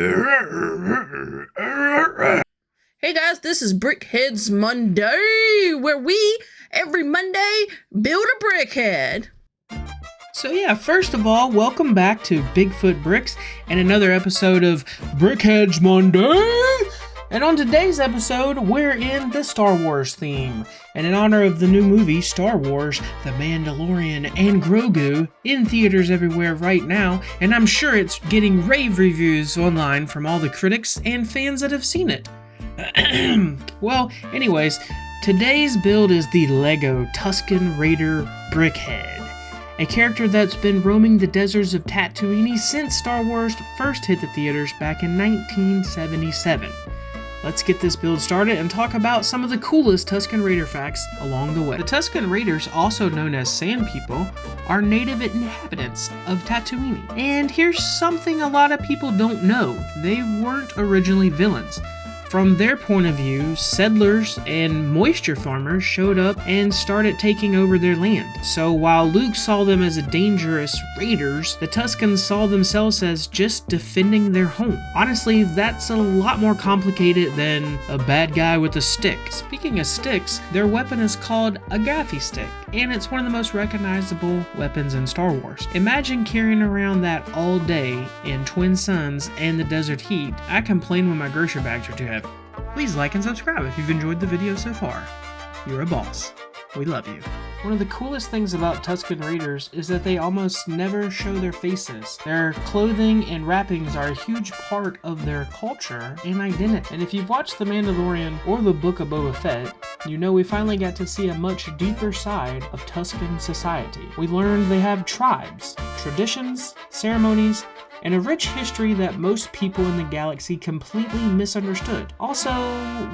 Hey guys, this is BrickHeadz Monday, where we, every Monday, build a brickhead. So yeah, first of all, welcome back to Bigfoot Bricks and another episode of BrickHeadz Monday. And on today's episode, we're in the Star Wars theme. And in honor of the new movie, Star Wars, The Mandalorian and Grogu, in theaters everywhere right now, and I'm sure it's getting rave reviews online from all the critics and fans that have seen it. Well, anyways, today's build is the LEGO Tusken Raider BrickHead, a character that's been roaming the deserts of Tatooine since Star Wars first hit the theaters back in 1977. Let's get this build started and talk about some of the coolest Tusken Raider facts along the way. The Tusken Raiders, also known as Sand People, are native inhabitants of Tatooine. And here's something a lot of people don't know. They weren't originally villains. From their point of view, settlers and moisture farmers showed up and started taking over their land. So while Luke saw them as dangerous raiders, the Tuskens saw themselves as just defending their home. Honestly, that's a lot more complicated than a bad guy with a stick. Speaking of sticks, their weapon is called a gaffy stick, and it's one of the most recognizable weapons in Star Wars. Imagine carrying around that all day in Twin Suns and the desert heat. I complain when my grocery bags are too heavy. Please like and subscribe if you've enjoyed the video so far. You're a boss. We love you. One of the coolest things about Tusken Raiders is that they almost never show their faces. Their clothing and wrappings are a huge part of their culture and identity. And if you've watched The Mandalorian or the Book of Boba Fett, you know we finally got to see a much deeper side of Tusken society. We learned they have tribes, traditions, ceremonies, and a rich history that most people in the galaxy completely misunderstood. Also,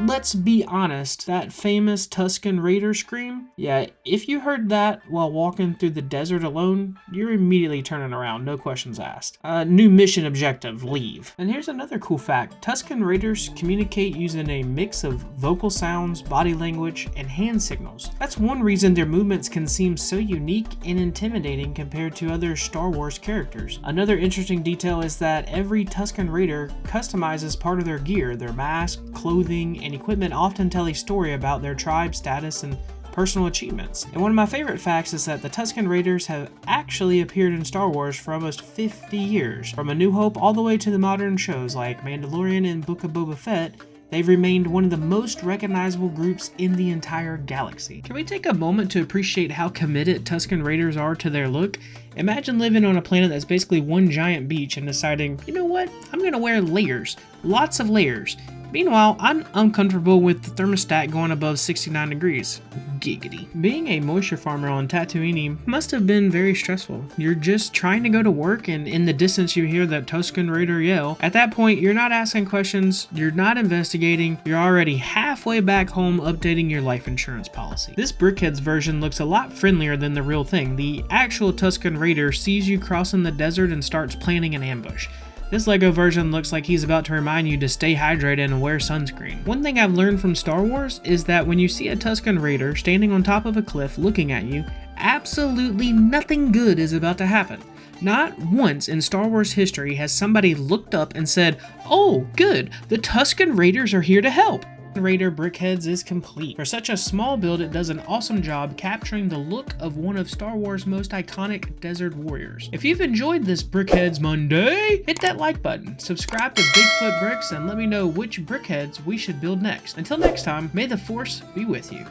let's be honest, that famous Tusken Raider scream? Yeah, if you heard that while walking through the desert alone, you're immediately turning around, no questions asked. New mission objective, leave. And here's another cool fact. Tusken Raiders communicate using a mix of vocal sounds, body language, and hand signals. That's one reason their movements can seem so unique and intimidating compared to other Star Wars characters. Another interesting detail is that every Tusken Raider customizes part of their gear. Their mask, clothing, and equipment often tell a story about their tribe status and personal achievements. And one of my favorite facts is that the Tusken Raiders have actually appeared in Star Wars for almost 50 years. From A New Hope all the way to the modern shows like Mandalorian and Book of Boba Fett, they've remained one of the most recognizable groups in the entire galaxy. Can we take a moment to appreciate how committed Tusken Raiders are to their look? Imagine living on a planet that's basically one giant beach and deciding, you know what, I'm gonna wear layers, lots of layers. Meanwhile, I'm uncomfortable with the thermostat going above 69 degrees. Giggity. Being a moisture farmer on Tatooine must have been very stressful. You're just trying to go to work and in the distance you hear that Tusken Raider yell. At that point, you're not asking questions, you're not investigating, you're already halfway back home updating your life insurance policy. This BrickHeadz version looks a lot friendlier than the real thing. The actual Tusken Raider sees you crossing the desert and starts planning an ambush. This LEGO version looks like he's about to remind you to stay hydrated and wear sunscreen. One thing I've learned from Star Wars is that when you see a Tusken Raider standing on top of a cliff looking at you, absolutely nothing good is about to happen. Not once in Star Wars history has somebody looked up and said, "Oh, good, the Tusken Raiders are here to help." Raider BrickHeadz is complete. For such a small build, it does an awesome job capturing the look of one of Star Wars' most iconic desert warriors. If you've enjoyed this BrickHeadz Monday, hit that like button, subscribe to Bigfoot Bricks, and let me know which BrickHeadz we should build next. Until next time, may the Force be with you.